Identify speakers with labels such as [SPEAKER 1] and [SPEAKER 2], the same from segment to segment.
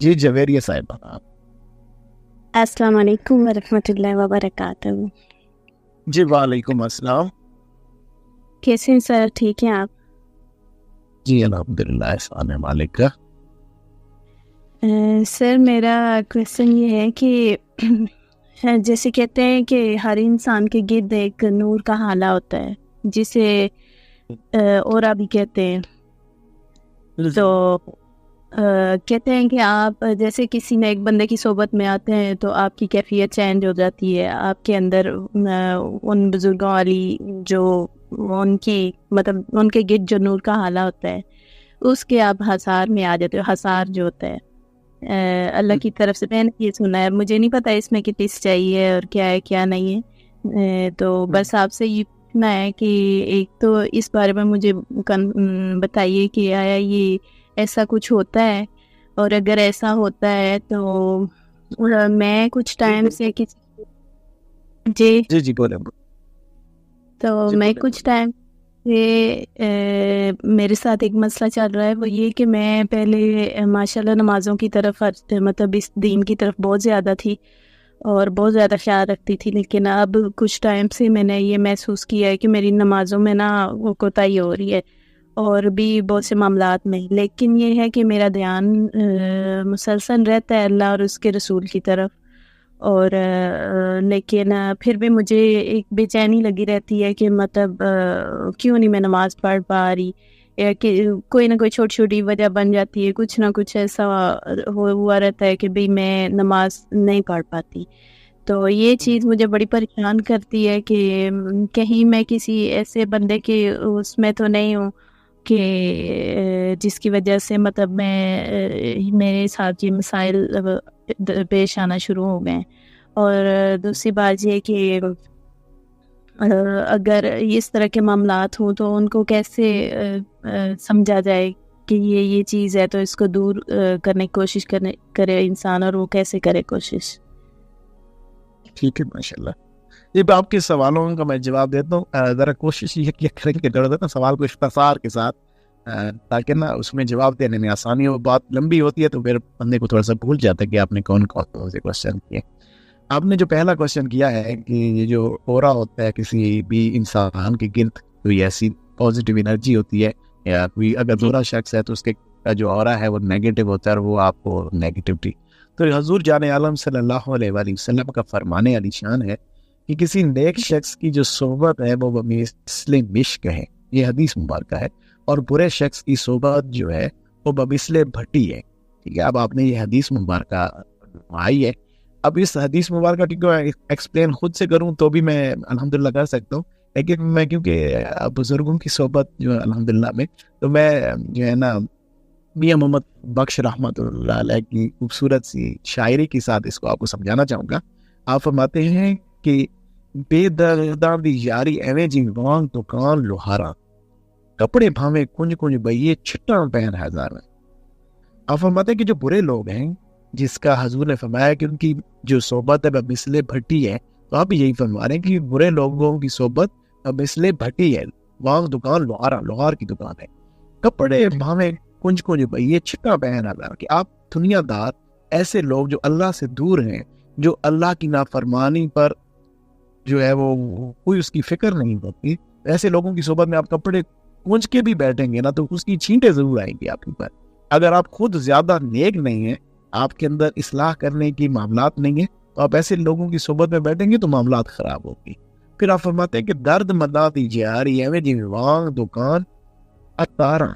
[SPEAKER 1] جی جویریہ صاحب.
[SPEAKER 2] السلام علیکم ورحمۃ اللہ وبرکاتہ.
[SPEAKER 1] جی وعلیکم السلام.
[SPEAKER 2] کیسے ہیں سر؟ ٹھیک ہیں آپ؟
[SPEAKER 1] جی الحمدللہ احسان مالک کا.
[SPEAKER 2] سر میرا کویشچن یہ ہے کہ جیسے کہتے ہیں کہ ہر انسان کے گرد ایک نور کا حالہ ہوتا ہے جسے اورا بھی کہتے ہیں. تو کہتے ہیں کہ آپ جیسے کسی نے ایک بندے کی صحبت میں آتے ہیں تو آپ کی کیفیت چینج ہو جاتی ہے. آپ کے اندر ان بزرگوں والی جو ان کی مطلب ان کے گرد جو نور کا حالہ ہوتا ہے اس کے آپ حصار میں آ جاتے ہو. حصار جو ہوتا ہے اللہ کی طرف سے، میں نے یہ سنا ہے، مجھے نہیں پتا اس میں کتنی سچائی ہے اور کیا ہے کیا نہیں ہے. تو بس آپ سے یہ پوچھنا ہے کہ ایک تو اس بارے میں مجھے بتائیے کہ آیا یہ ایسا کچھ ہوتا ہے، اور اگر ایسا ہوتا ہے تو میں کچھ ٹائم سے جی
[SPEAKER 1] جی جی بولیں.
[SPEAKER 2] تو میں کچھ ٹائم سے میرے ساتھ ایک مسئلہ چل رہا ہے، وہ یہ کہ میں پہلے ماشاءاللہ نمازوں کی طرف مطلب اس دین کی طرف بہت زیادہ تھی اور بہت زیادہ خیال رکھتی تھی، لیکن اب کچھ ٹائم سے میں نے یہ محسوس کیا ہے کہ میری نمازوں میں نا وہ کوتاہی ہو رہی ہے اور بھی بہت سے معاملات میں. لیکن یہ ہے کہ میرا دھیان مسلسل رہتا ہے اللہ اور اس کے رسول کی طرف، اور لیکن پھر بھی مجھے ایک بے چینی لگی رہتی ہے کہ مطلب کیوں نہیں میں نماز پڑھ پا رہی، یا کہ کوئی نہ کوئی چھوٹی چھوٹی وجہ بن جاتی ہے، کچھ نہ کچھ ایسا ہوا رہتا ہے کہ بھی میں نماز نہیں پڑھ پاتی. تو یہ چیز مجھے بڑی پریشان کرتی ہے کہ کہیں میں کسی ایسے بندے کے اس میں تو نہیں ہوں کہ جس کی وجہ سے مطلب میرے ساتھ یہ مسائل پیش آنا شروع ہو گئے. اور دوسری بات یہ کہ اگر اس طرح کے معاملات ہوں تو ان کو کیسے سمجھا جائے کہ یہ چیز ہے، تو اس کو دور کرنے کی کوشش کرے انسان، اور وہ کیسے کرے کوشش.
[SPEAKER 1] ٹھیک ہے ماشاءاللہ. جی آپ کے سوالوں کا میں جواب دیتا ہوں. ذرا کوشش یہ کیا کریں کہ نا سوال کو اختصار کے ساتھ، تاکہ نا اس میں جواب دینے میں آسانی ہو. بات لمبی ہوتی ہے تو پھر بندے کو تھوڑا سا بھول جاتا ہے کہ آپ نے کون کون سے کوشچن کیے. آپ نے جو پہلا کوشچن کیا ہے کہ یہ جو اورا ہوتا ہے کسی بھی انسان کے گرد کوئی ایسی پازیٹیو انرجی ہوتی ہے، یا کوئی اگر برا شخص ہے تو اس کے جو اورا ہے وہ نیگیٹو ہوتا ہے اور وہ آپ کو نیگیٹیوٹی. تو حضور جان عالم صلی اللہ علیہ وآلہ وسلم کا فرمانے علی شان ہے کہ کسی نیک شخص کی جو صحبت ہے وہ بمثل مشک ہے، یہ حدیث مبارکہ ہے، اور برے شخص کی صحبت جو ہے وہ بمثل بھٹی ہے. ٹھیک ہے، اب آپ نے یہ حدیث مبارکہ آئی ہے. اب اس حدیث مبارکہ کو ایکسپلین خود سے کروں تو بھی میں الحمدللہ کر سکتا ہوں، لیکن میں کیونکہ بزرگوں کی صحبت جو ہے الحمدللہ میں، تو میں جو ہے نا میاں محمد بخش رحمۃ اللہ علیہ کی خوبصورت سی شاعری کے ساتھ اس کو آپ کو سمجھانا چاہوں گا. آپ فرماتے ہیں کہ بے درداں دی یاری ایویں جی وانگ دکان لوہارا، کپڑے بھاویں کنج کنج بئیے چھٹاں پہن ہزار. آپ فرماتے ہیں کہ جو برے لوگ ہیں جس کا حضور نے فرمایا کہ ان کی جو صحبت ہے مثل بھٹی ہے، تو آپ یہی فرما رہے ہیں کہ برے لوگوں کی صحبت مثل بھٹی ہے. وانگ دکان لوہارا، لوہار کی دکان ہے. کپڑے بھاویں کنج کنج بئیے چھٹا پہن ہزار، کہ آپ دنیا دار ایسے لوگ جو اللہ سے دور ہیں، جو اللہ کی نافرمانی پر جو ہے وہ کوئی اس کی فکر نہیں ہوتی، ایسے لوگوں کی صحبت میں آپ کپڑے کنج کے بھی بیٹھیں گے نا تو اس کی چھینٹیں ضرور آئیں گی آپ کے اوپر. اگر آپ خود زیادہ نیک نہیں ہیں، آپ کے اندر اصلاح کرنے کی معاملات نہیں ہیں، تو آپ ایسے لوگوں کی صحبت میں بیٹھیں گے تو معاملات خراب ہوگی. پھر آپ فرماتے ہیں کہ درد مدا دی جاری ایویں جی وانگ دکان اتارا،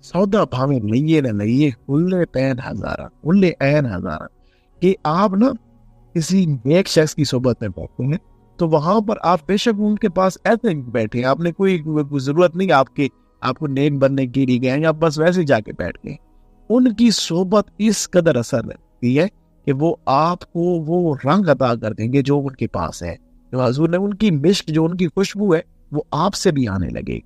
[SPEAKER 1] سودا بھاویں لئیے نہ لئیے ہلے پین ہزارہ، ہلے این ہزارہ. کہ آپ نا کسی نیک شخص کی صحبت میں بیٹھتے ہیں تو وہاں پر آپ بے شک ان کے پاس ایسے بیٹھے، آپ نے کوئی ضرورت نہیں آپ کو نیک بننے کے لیے گئے ہیں، آپ بس ویسے جا کے بیٹھ گئے. ان کی صحبت اس قدر اثر رکھتی ہے کہ وہ آپ کو وہ رنگ عطا کر دیں گے جو ان کے پاس ہے. جو حضور نے ان کی مشک، جو ان کی خوشبو ہے، وہ آپ سے بھی آنے لگے گی.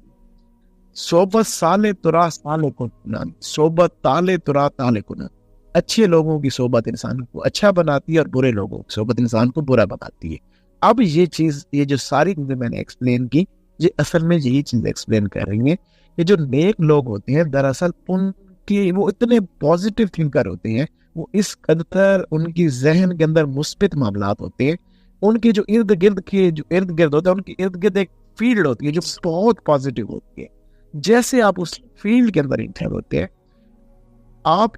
[SPEAKER 1] صحبت سالے ترا سالے کنن، صحبت تالے ترا تالے کنن. اچھے لوگوں کی صحبت انسان کو اچھا بناتی ہے اور برے لوگوں کی صحبت انسان کو برا بناتی ہے. اب یہ چیز، یہ جو ساری چیزیں میں نے ایکسپلین کی، یہ اصل میں یہی چیز ایکسپلین کر رہی ہیں کہ جو نیک لوگ ہوتے ہیں دراصل ان کہ وہ اتنے پازیٹیو تھنکر ہوتے ہیں، وہ اس قدر ان کی ذہن کے اندر مثبت معاملات ہوتے ہیں، ان کے جو ارد گرد ہوتے ہیں، ان کے ارد گرد ایک فیلڈ ہوتی ہے جو بہت پازیٹیو ہوتی ہے. جیسے آپ اس فیلڈ کے اندر انٹر ہوتے ہیں، آپ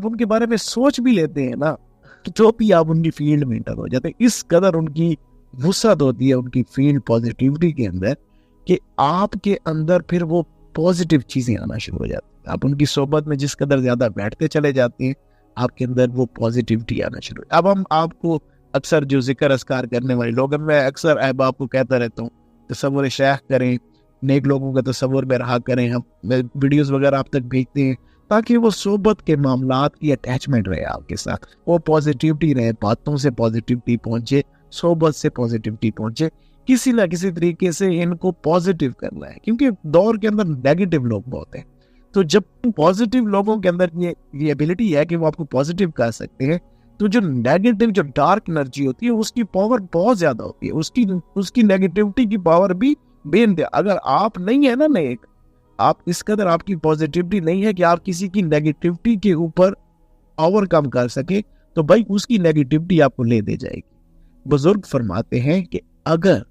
[SPEAKER 1] ان کے بارے میں سوچ بھی لیتے ہیں نا، جو بھی آپ ان کی فیلڈ میں انٹر ہو جاتے ہیں، اس قدر ان کی وسعت ہوتی ہے ان کی فیلڈ پازیٹیوٹی کے اندر کہ آپ کے اندر پھر وہ پازیٹیو چیزیں آنا شروع ہو جاتی ہیں. آپ ان کی صحبت میں جس قدر زیادہ بیٹھتے چلے جاتے ہیں، آپ کے اندر وہ پازیٹیوٹی آنا شروع. اب ہم آپ کو اکثر جو ذکر اذکار کرنے والے لوگ ہیں، میں اکثر آپ کو کہتا رہتا ہوں تصور شیخ کریں، نیک لوگوں کا تصور میں رہا کریں. ہم ویڈیوز وغیرہ آپ تک بھیجتے ہیں تاکہ وہ صحبت کے معاملات کی اٹیچمنٹ رہے آپ کے ساتھ، وہ پازیٹیوٹی رہے، باتوں سے پازیٹیوٹی پہنچے، صحبت سے پازیٹیوٹی پہنچے. کسی نہ کسی طریقے سے ان کو پازیٹیو کرنا ہے، کیونکہ دور کے اندر نیگیٹو لوگ بہت ہیں. تو جب پازیٹیو لوگوں کے اندر یہ ایبلٹی ہے کہ وہ آپ کو پازیٹیو کر سکتے ہیں، تو جو نیگیٹو جو ڈارک انرجی ہوتی ہے اس کی پاور بہت زیادہ ہوتی ہے، اس کی نیگیٹیوٹی کی پاور بھی بے انتہا. اگر آپ نہیں ہے نا نیک، آپ اس قدر آپ کی پازیٹیوٹی نہیں ہے کہ آپ کسی کی نیگیٹیوٹی کے اوپر اوور کم کر سکے، تو بھائی اس کی نیگیٹیوٹی آپ کو لے دے جائے گی. بزرگ فرماتے ہیں کہ اگر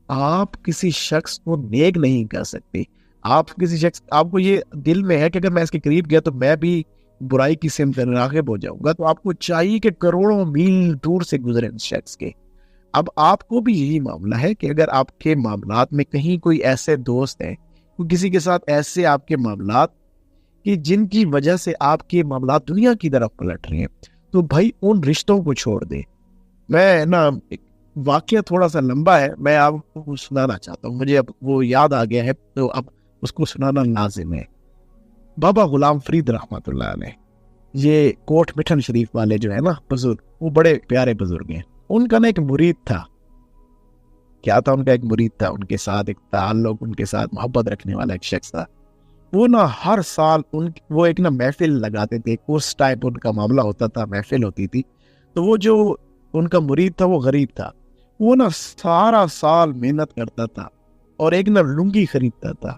[SPEAKER 1] آپ کسی شخص کو نیک نہیں کر سکتے، آپ کو یہ دل میں ہے کہ اگر میں اس کے قریب گیا تو میں بھی برائی کی سمت راغب ہو جاؤں گا، تو آپ کو چاہیے کہ کروڑوں میل دور سے گزرے اس شخص کے. اب آپ کو بھی یہی معاملہ ہے کہ اگر آپ کے معاملات میں کہیں کوئی ایسے دوست ہیں، کسی کے ساتھ ایسے آپ کے معاملات کہ جن کی وجہ سے آپ کے معاملات دنیا کی طرف پلٹ رہے ہیں، تو بھائی ان رشتوں کو چھوڑ دے. میں واقعہ تھوڑا سا لمبا ہے، میں آپ کو سنانا چاہتا ہوں، مجھے اب وہ یاد آ گیا ہے تو اب اس کو سنانا لازم ہے. بابا غلام فرید رحمۃ اللہ علیہ، یہ کوٹ مٹھن شریف والے جو ہے نا بزرگ، وہ بڑے پیارے بزرگ ہیں. ان کا نا ایک مرید تھا. کیا تھا ان کا؟ ایک مرید تھا، ان کے ساتھ ایک تعلق، ان کے ساتھ محبت رکھنے والا ایک شخص تھا. وہ ہر سال وہ ایک محفل لگاتے تھے، کورس ٹائپ ان کا معاملہ ہوتا تھا، محفل ہوتی تھی. تو وہ جو ان کا مرید تھا وہ غریب تھا، وہ سارا سال محنت کرتا تھا اور ایک لنگی خریدتا تھا،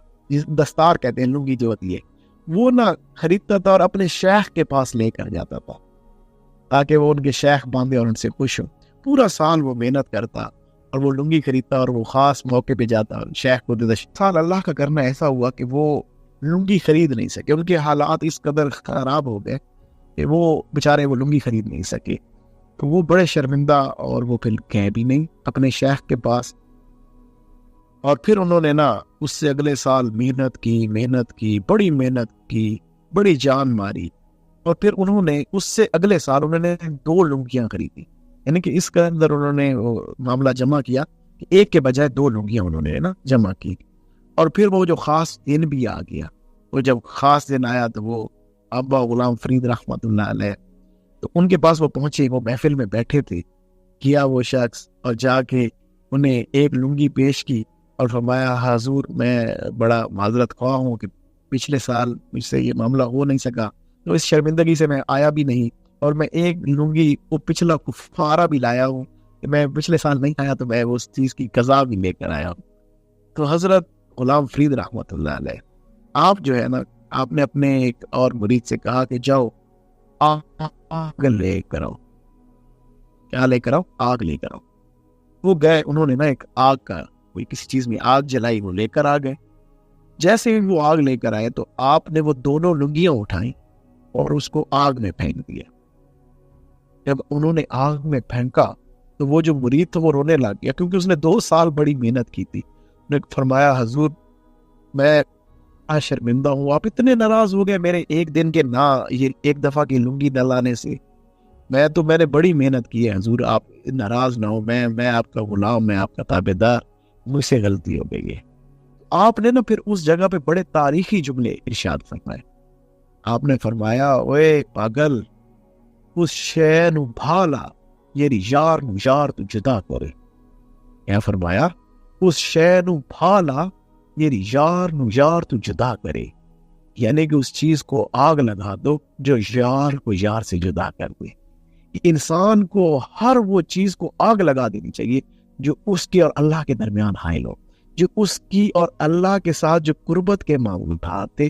[SPEAKER 1] دستار کہتے ہیں لنگی جو ہوتی ہے، وہ خریدتا تھا اور اپنے شیخ کے پاس لے کر جاتا تھا تاکہ وہ ان کے شیخ باندھے اور ان سے خوش ہو. پورا سال وہ محنت کرتا اور وہ لنگی خریدتا اور وہ خاص موقع پہ جاتا اور شیخ کو دیتا. سال اللہ کا کرنا ایسا ہوا کہ وہ لنگی خرید نہیں سکے، ان کے حالات اس قدر خراب ہو گئے کہ وہ بےچارے وہ لنگی خرید نہیں سکے. تو وہ بڑے شرمندہ اور وہ پھر گئے بھی نہیں اپنے شیخ کے پاس. اور پھر انہوں نے اس سے اگلے سال محنت کی بڑی محنت کی، بڑی جان ماری، اور پھر انہوں نے اس سے اگلے سال انہوں نے 2 لنگیاں خریدی. یعنی کہ اس کے اندر انہوں نے وہ معاملہ جمع کیا کہ ایک کے بجائے 2 لنگیاں انہوں نے جمع کی. اور پھر وہ جو خاص دن بھی آ گیا، وہ جب خاص دن آیا تو وہ ابا غلام فرید رحمۃ اللہ علیہ، تو ان کے پاس وہ پہنچے، وہ محفل میں بیٹھے تھے. کیا وہ شخص اور جا کے انہیں ایک لنگی پیش کی اور فرمایا حضور میں بڑا معذرت خواہ ہوں کہ پچھلے سال مجھ سے یہ معاملہ ہو نہیں سکا، تو اس شرمندگی سے میں آیا بھی نہیں، اور میں ایک لنگی وہ پچھلا کفارہ بھی لایا ہوں کہ میں پچھلے سال نہیں آیا تو میں اس چیز کی قضا بھی لے کر آیا ہوں. تو حضرت غلام فرید رحمۃ اللہ علیہ، آپ جو ہے آپ نے اپنے ایک اور مرید سے کہا کہ جاؤ آگ لے کر آؤ. کیا لے کر آؤ؟ آگ لے کر آؤ. وہ گئے، انہوں نے ایک آگ کا کوئی کسی چیز میں آگ جلائی، وہ لے کر آ گئے. جیسے ہی وہ آگ لے کر آئے تو آپ نے وہ دونوں لنگیاں اٹھائیں اور اس کو آگ میں پھینک دیا. جب انہوں نے آگ میں پھینکا تو وہ جو مرید تھا وہ رونے لگ گیا، کیونکہ اس نے 2 سال بڑی محنت کی تھی. انہوں نے فرمایا حضور میں شرمندہ ہوں، آپ اتنے ناراض ہو گئے میرے ایک دن کے یہ ایک دفعہ کی لنگی نہ لانے سے. میں نے بڑی محنت کی ہے حضور، آپ ناراض نہ ہو، میں آپ کا غلام، میں آپ کا تابعدار، مجھ سے غلطی ہو گئی ہے. آپ نے پھر اس جگہ پہ بڑے تاریخی جملے ارشاد فرمائے. آپ نے فرمایا اوے پاگل، اس شے نو بھالا یری یار نو یار تو جدا کرے. کیا فرمایا؟ اس شے نو بھالا یری یار نو یار تو جدا کرے، یعنی کہ اس چیز کو آگ لگا دو جو یار کو یار سے جدا کر دے. انسان کو ہر وہ چیز کو آگ لگا دینی چاہیے جو اس کے اور اللہ کے درمیان حائل ہو، جو اس کی اور اللہ کے ساتھ جو قربت کے معاملات تھے